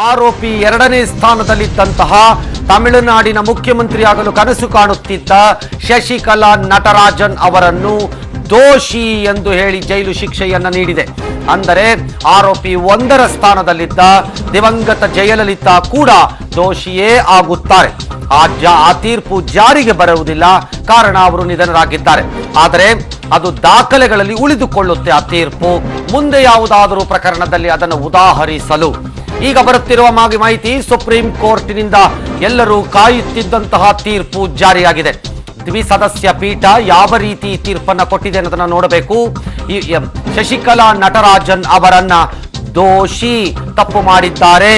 ಆರೋಪಿ ಎರಡನೇ ಸ್ಥಾನದಲ್ಲಿದ್ದಂತಹ ತಮಿಳುನಾಡಿನ ಮುಖ್ಯಮಂತ್ರಿಯಾಗಲು ಕನಸು ಕಾಣುತ್ತಿದ್ದ ಶಶಿಕಲಾ ನಟರಾಜನ್ ಅವರನ್ನು ದೋಷಿ ಎಂದು ಹೇಳಿ ಜೈಲು ಶಿಕ್ಷೆಯನ್ನ ನೀಡಿದೆ. ಅಂದರೆ ಆರೋಪಿ ಒಂದರ ಸ್ಥಾನದಲ್ಲಿದ್ದ ದಿವಂಗತ ಜಯಲಲಿತಾ ಕೂಡ ದೋಷಿಯೇ ಆಗುತ್ತಾರೆ. ಆ ತೀರ್ಪು ಜಾರಿಗೆ ಬರುವುದಿಲ್ಲ, ಕಾರಣ ಅವರು ನಿಧನರಾಗಿದ್ದಾರೆ. ಆದರೆ ಅದು ದಾಖಲೆಗಳಲ್ಲಿ ಉಳಿದುಕೊಳ್ಳುತ್ತೆ. ಆ ತೀರ್ಪು ಮುಂದೆ ಯಾವುದಾದರೂ ಪ್ರಕರಣದಲ್ಲಿ ಅದನ್ನು ಉದಾಹರಿಸಲು ಈಗ ಬರುತ್ತಿರುವ ಮಾಹಿತಿ, ಸುಪ್ರೀಂ ಕೋರ್ಟಿನಿಂದ ಎಲ್ಲರೂ ಕಾಯುತ್ತಿದ್ದಂತಹ ತೀರ್ಪು ಜಾರಿಯಾಗಿದೆ. ದ್ವಿಸದಸ್ಯ ಪೀಠ ಯಾವ ರೀತಿ ತೀರ್ಪನ್ನು ಕೊಟ್ಟಿದೆ ಅನ್ನೋದನ್ನ ನೋಡಬೇಕು. ಶಶಿಕಲಾ ನಟರಾಜನ್ ಅವರನ್ನ ದೋಷಿ, ತಪ್ಪು ಮಾಡಿದ್ದಾರೆ,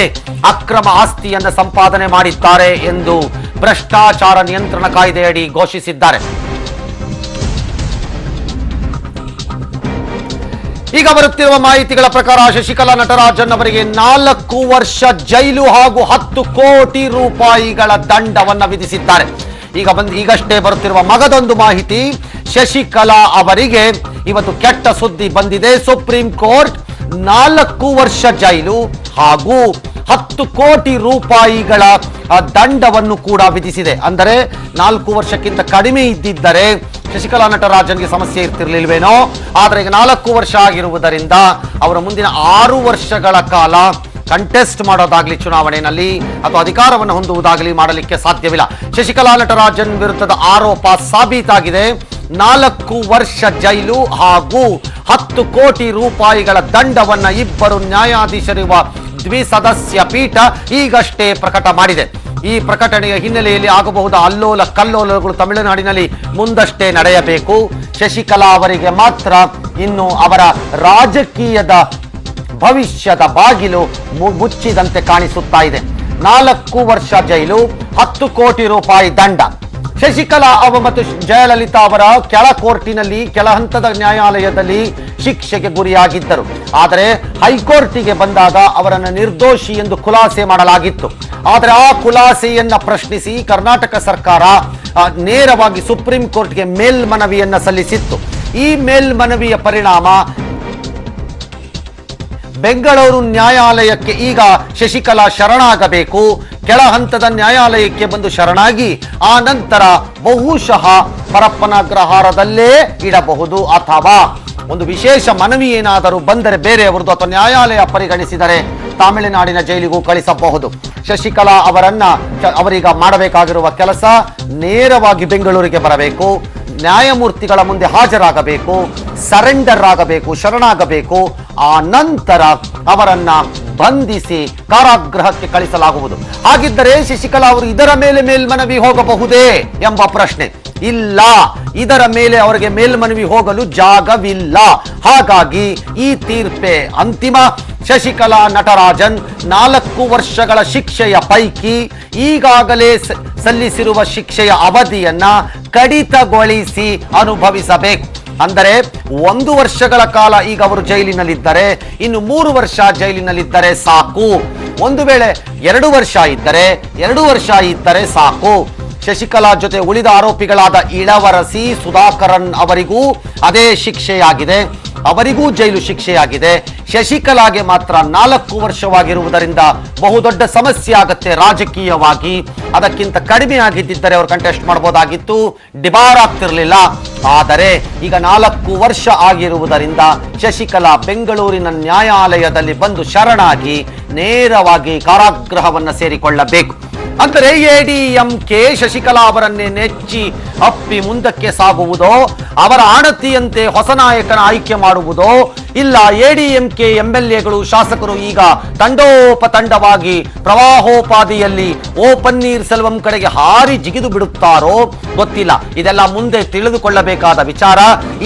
ಅಕ್ರಮ ಆಸ್ತಿಯನ್ನು ಸಂಪಾದನೆ ಮಾಡಿದ್ದಾರೆ ಎಂದು ಭ್ರಷ್ಟಾಚಾರ ನಿಯಂತ್ರಣ ಕಾಯ್ದೆಯಡಿ ಘೋಷಿಸಿದ್ದಾರೆ. ಈಗ ಬರುತ್ತಿರುವ ಮಾಹಿತಿಗಳ ಪ್ರಕಾರ ಶಶಿಕಲಾ ನಟರಾಜನ್ ಅವರಿಗೆ 4 ವರ್ಷ ಜೈಲು ಹಾಗೂ 10 ಕೋಟಿ ರೂಪಾಯಿಗಳ ದಂಡವನ್ನು ವಿಧಿಸಿದ್ದಾರೆ. ಈಗಷ್ಟೇ ಬರುತ್ತಿರುವ ಮಗದೊಂದು ಮಾಹಿತಿ, ಶಶಿಕಲಾ ಅವರಿಗೆ ಇವತ್ತು ಕೆಟ್ಟ ಸುದ್ದಿ ಬಂದಿದೆ. ಸುಪ್ರೀಂ ಕೋರ್ಟ್ 4 ವರ್ಷ ಜೈಲು ಹಾಗೂ 10 ಕೋಟಿ ರೂಪಾಯಿಗಳ ದಂಡವನ್ನು ಕೂಡ ವಿಧಿಸಿದೆ. ಅಂದರೆ 4 ವರ್ಷಕ್ಕಿಂತ ಕಡಿಮೆ ಇದ್ದಿದ್ದರೆ ಶಶಿಕಲಾ ನಟರಾಜನ್ಗೆ ಸಮಸ್ಯೆ ಇರ್ತಿರ್ಲಿಲ್ವೇನೋ. ಆದರೆ ಈಗ 4 ವರ್ಷ ಆಗಿರುವುದರಿಂದ ಅವರ ಮುಂದಿನ 6 ವರ್ಷಗಳ ಕಾಲ ಕಂಟೆಸ್ಟ್ ಮಾಡೋದಾಗ್ಲಿ, ಚುನಾವಣೆಯಲ್ಲಿ ಅಥವಾ ಅಧಿಕಾರವನ್ನು ಹೊಂದುವುದಾಗಲಿ ಮಾಡಲಿಕ್ಕೆ ಸಾಧ್ಯವಿಲ್ಲ. ಶಶಿಕಲಾ ನಟರಾಜನ್ ವಿರುದ್ಧದ ಆರೋಪ ಸಾಬೀತಾಗಿದೆ. 4 ವರ್ಷ ಜೈಲು ಹಾಗೂ 10 ಕೋಟಿ ರೂಪಾಯಿಗಳ ದಂಡವನ್ನ ಇಬ್ಬರು ನ್ಯಾಯಾಧೀಶರಿರುವ ದ್ವಿಸದಸ್ಯ ಪೀಠ ಈಗಷ್ಟೇ ಪ್ರಕಟ ಮಾಡಿದೆ. ಈ ಪ್ರಕಟಣೆಯ ಹಿನ್ನೆಲೆಯಲ್ಲಿ ಆಗಬಹುದ ಅಲ್ಲೋಲ ಕಲ್ಲೋಲಗಳು ತಮಿಳುನಾಡಿನಲ್ಲಿ ಮುಂದಷ್ಟೇ ನಡೆಯಬೇಕು. ಶಶಿಕಲಾ ಅವರಿಗೆ ಮಾತ್ರ ಇನ್ನು ಅವರ ರಾಜಕೀಯದ ಭವಿಷ್ಯದ ಬಾಗಿಲು ಮುಚ್ಚಿದಂತೆ ಕಾಣಿಸುತ್ತಾ ಇದೆ. 4 ವರ್ಷ ಜೈಲು, 10 ಕೋಟಿ ರೂಪಾಯಿ ದಂಡ. ಶಶಿಕಲಾ ಮತ್ತು ಜಯಲಲಿತಾ ಅವರ ಕೆಳ ಕೋರ್ಟಿನಲ್ಲಿ, ಕೆಳ ಹಂತದ ನ್ಯಾಯಾಲಯದಲ್ಲಿ ಶಿಕ್ಷೆಗೆ ಗುರಿಯಾಗಿದ್ದರು. ಆದರೆ ಹೈಕೋರ್ಟಿಗೆ ಬಂದಾಗ ಅವರನ್ನು ನಿರ್ದೋಷಿ ಎಂದು ಖುಲಾಸೆ ಮಾಡಲಾಗಿತ್ತು. ಆದರೆ ಆ ಖುಲಾಸೆಯನ್ನ ಪ್ರಶ್ನಿಸಿ ಕರ್ನಾಟಕ ಸರ್ಕಾರ ನೇರವಾಗಿ ಸುಪ್ರೀಂ ಕೋರ್ಟ್ಗೆ ಮೇಲ್ಮನವಿಯನ್ನ ಸಲ್ಲಿಸಿತ್ತು. ಈ ಮೇಲ್ಮನವಿಯ ಪರಿಣಾಮ ಬೆಂಗಳೂರು ನ್ಯಾಯಾಲಯಕ್ಕೆ ಈಗ ಶಶಿಕಲಾ ಶರಣಾಗಬೇಕು. ಕೆಳ ಹಂತದ ನ್ಯಾಯಾಲಯಕ್ಕೆ ಬಂದು ಶರಣಾಗಿ ಆ ನಂತರ ಬಹುಶಃ ಪರಪ್ಪನಗ್ರಹಾರದಲ್ಲೇ ಇಡಬಹುದು, ಅಥವಾ ಒಂದು ವಿಶೇಷ ಮನವಿ ಏನಾದರೂ ಬಂದರೆ ಬೇರೆಯವರದು ಅಥವಾ ನ್ಯಾಯಾಲಯ ಪರಿಗಣಿಸಿದರೆ ತಮಿಳುನಾಡಿನ ಜೈಲಿಗೂ ಕಳಿಸಬಹುದು. ಶಶಿಕಲಾ ಅವರೀಗ ಮಾಡಬೇಕಾಗಿರುವ ಕೆಲಸ ನೇರವಾಗಿ ಬೆಂಗಳೂರಿಗೆ ಬರಬೇಕು, ನ್ಯಾಯಮೂರ್ತಿಗಳ ಮುಂದೆ ಹಾಜರಾಗಬೇಕು, ಸರೆಂಡರ್ ಆಗಬೇಕು, ಶರಣಾಗಬೇಕು. ಆ ನಂತರ ಅವರನ್ನ ಬಂಧಿಸಿ ಕಾರಾಗೃಹಕ್ಕೆ ಕಳಿಸಲಾಗುವುದು. ಹಾಗಿದ್ದರೆ ಶಶಿಕಲಾ ಅವರು ಇದರ ಮೇಲೆ ಮೇಲ್ಮನವಿ ಹೋಗಬಹುದೇ ಎಂಬ ಪ್ರಶ್ನೆ ಇಲ್ಲ. ಇದರ ಮೇಲೆ ಅವರಿಗೆ ಮೇಲ್ಮನವಿ ಹೋಗಲು ಜಾಗವಿಲ್ಲ. ಹಾಗಾಗಿ ಈ ತೀರ್ಪೇ ಅಂತಿಮ. ಶಶಿಕಲಾ ನಟರಾಜನ್ 4 ವರ್ಷಗಳ ಶಿಕ್ಷೆಯ ಪೈಕಿ ಈಗಾಗಲೇ ಸಲ್ಲಿಸಿರುವ ಶಿಕ್ಷೆಯ ಅವಧಿಯನ್ನ ಕಡಿತಗೊಳಿಸಿ ಅನುಭವಿಸಬೇಕು. ಅಂದರೆ 1 ವರ್ಷಗಳ ಕಾಲ ಈಗ ಅವರು ಜೈಲಿನಲ್ಲಿದ್ದರೆ, ಇನ್ನು 3 ವರ್ಷ ಜೈಲಿನಲ್ಲಿದ್ದರೆ ಸಾಕು. ಒಂದು ವೇಳೆ 2 ವರ್ಷ ಇದ್ದರೆ 2 ವರ್ಷ ಇದ್ದರೆ ಸಾಕು. ಶಶಿಕಲಾ ಜೊತೆ ಉಳಿದ ಆರೋಪಿಗಳಾದ ಇಳವರಸಿ, ಸುಧಾಕರನ್ ಅವರಿಗೂ ಅದೇ ಶಿಕ್ಷೆಯಾಗಿದೆ, ಅವರಿಗೂ ಜೈಲು ಶಿಕ್ಷೆಯಾಗಿದೆ. ಶಶಿಕಲಾಗೆ ಮಾತ್ರ 4 ವರ್ಷವಾಗಿರುವುದರಿಂದ ಬಹುದೊಡ್ಡ ಸಮಸ್ಯೆ ಆಗತ್ತೆ ರಾಜಕೀಯವಾಗಿ. ಅದಕ್ಕಿಂತ ಕಡಿಮೆ ಆಗಿದ್ದರೆ ಅವರು ಕಂಟೆಸ್ಟ್ ಮಾಡಬಹುದಾಗಿತ್ತು, ಡಿಬಾರ್ ಆಗ್ತಿರ್ಲಿಲ್ಲ. ಆದರೆ ಈಗ 4 ವರ್ಷ ಆಗಿರುವುದರಿಂದ ಶಶಿಕಲಾ ಬೆಂಗಳೂರಿನ ನ್ಯಾಯಾಲಯದಲ್ಲಿ ಬಂದು ಶರಣಾಗಿ ನೇರವಾಗಿ ಕಾರಾಗೃಹವನ್ನು ಸೇರಿಕೊಳ್ಳಬೇಕು. ಅಂದರೆ ಎಡಿಎಂಕೆ ಶಶಿಕಲಾ ಅವರನ್ನೇ ನೆಚ್ಚಿ ಅಪ್ಪಿ ಮುಂದಕ್ಕೆ ಸಾಗುವುದೋ, ಅವರ ಆಣತಿಯಂತೆ ಹೊಸ ನಾಯಕನ ಆಯ್ಕೆ ಮಾಡುವುದೋ, ಇಲ್ಲ ಎಡಿಎಂಕೆ ಎಂಎಲ್ಎಗಳು, ಶಾಸಕರು ಈಗ ತಂಡೋಪತಂಡವಾಗಿ ಪ್ರವಾಹೋಪಾದಿಯಲ್ಲಿ ಓ ಪನ್ನೀರ್ ಸೆಲ್ವಂ ಕಡೆಗೆ ಹಾರಿ ಜಿಗಿದು ಬಿಡುತ್ತಾರೋ ಗೊತ್ತಿಲ್ಲ. ಇದೆಲ್ಲ ಮುಂದೆ ತಿಳಿದುಕೊಳ್ಳಬೇಕಾದ ವಿಚಾರ.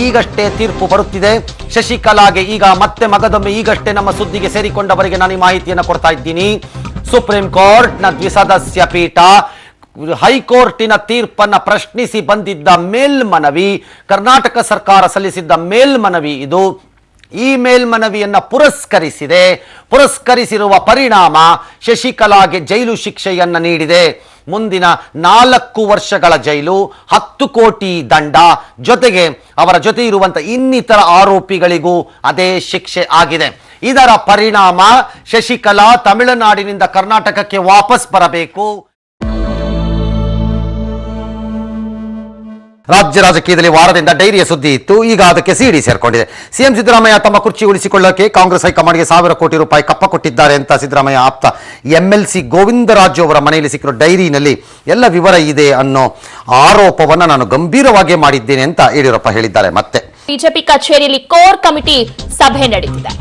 ಈಗಷ್ಟೇ ತೀರ್ಪು ಬರುತ್ತಿದೆ. ಶಶಿಕಲಾಗೆ ಈಗ ಮತ್ತೆ ಮಗದೊಮ್ಮೆ ಈಗಷ್ಟೇ ನಮ್ಮ ಸುದ್ದಿಗೆ ಸೇರಿಕೊಂಡವರಿಗೆ ನಾನು ಈ ಮಾಹಿತಿಯನ್ನು ಕೊಡ್ತಾ ಇದ್ದೀನಿ. ಸುಪ್ರೀಂ ಕೋರ್ಟ್ನ ದ್ವಿಸದಸ್ಯ ಪೀಠ ಹೈಕೋರ್ಟಿನ ತೀರ್ಪನ್ನ ಪ್ರಶ್ನಿಸಿ ಬಂದಿದ್ದ ಮೇಲ್ಮನವಿ, ಕರ್ನಾಟಕ ಸರ್ಕಾರ ಸಲ್ಲಿಸಿದ್ದ ಮೇಲ್ಮನವಿ ಇದು. ಈ ಮೇಲ್ಮನವಿಯನ್ನ ಪುರಸ್ಕರಿಸಿರುವ ಪರಿಣಾಮ ಶಶಿಕಲಾಗೆ ಜೈಲು ಶಿಕ್ಷೆಯನ್ನ ನೀಡಿದೆ. ಮುಂದಿನ 4 ವರ್ಷಗಳ ಜೈಲು, 10 ಕೋಟಿ ದಂಡ, ಜೊತೆಗೆ ಅವರ ಜೊತೆ ಇರುವಂತಹ ಇನ್ನಿತರ ಆರೋಪಿಗಳಿಗೂ ಅದೇ ಶಿಕ್ಷೆ ಆಗಿದೆ. ಇದರ ಪರಿಣಾಮ ಶಶಿಕಲಾ ತಮಿಳುನಾಡಿನಿಂದ ಕರ್ನಾಟಕಕ್ಕೆ ವಾಪಸ್ ಬರಬೇಕು. ರಾಜ್ಯ ರಾಜಕೀಯದಲ್ಲಿ ವಾರದಿಂದ ಡೈರಿಯ ಸುದ್ದಿ ಇತ್ತು. ಈಗ ಅದಕ್ಕೆ ಸಿಡಿ ಸೇರ್ಕೊಂಡಿದೆ. ಸಿಎಂ ಸಿದ್ದರಾಮಯ್ಯ ತಮ್ಮ ಕುರ್ಚಿ ಉಳಿಸಿಕೊಳ್ಳಕ್ಕೆ ಕಾಂಗ್ರೆಸ್ ಹೈಕಮಾಂಡ್ಗೆ 1000 ಕೋಟಿ ರೂಪಾಯಿ ಕಪ್ಪ ಕೊಟ್ಟಿದ್ದಾರೆ ಅಂತ ಸಿದ್ದರಾಮಯ್ಯ ಆಪ್ತ MLC ಗೋವಿಂದರಾಜು ಅವರ ಮನೆಯಲ್ಲಿ ಸಿಕ್ಕಿರೋ ಡೈರಿನಲ್ಲಿ ಎಲ್ಲ ವಿವರ ಇದೆ ಅನ್ನೋ ಆರೋಪವನ್ನು ನಾನು ಗಂಭೀರವಾಗಿ ಮಾಡಿದ್ದೇನೆ ಅಂತ ಯಡಿಯೂರಪ್ಪ ಹೇಳಿದ್ದಾರೆ. ಮತ್ತೆ ಬಿಜೆಪಿ ಕಚೇರಿಯಲ್ಲಿ ಕೋರ್ ಕಮಿಟಿ ಸಭೆ ನಡೆದಿದೆ.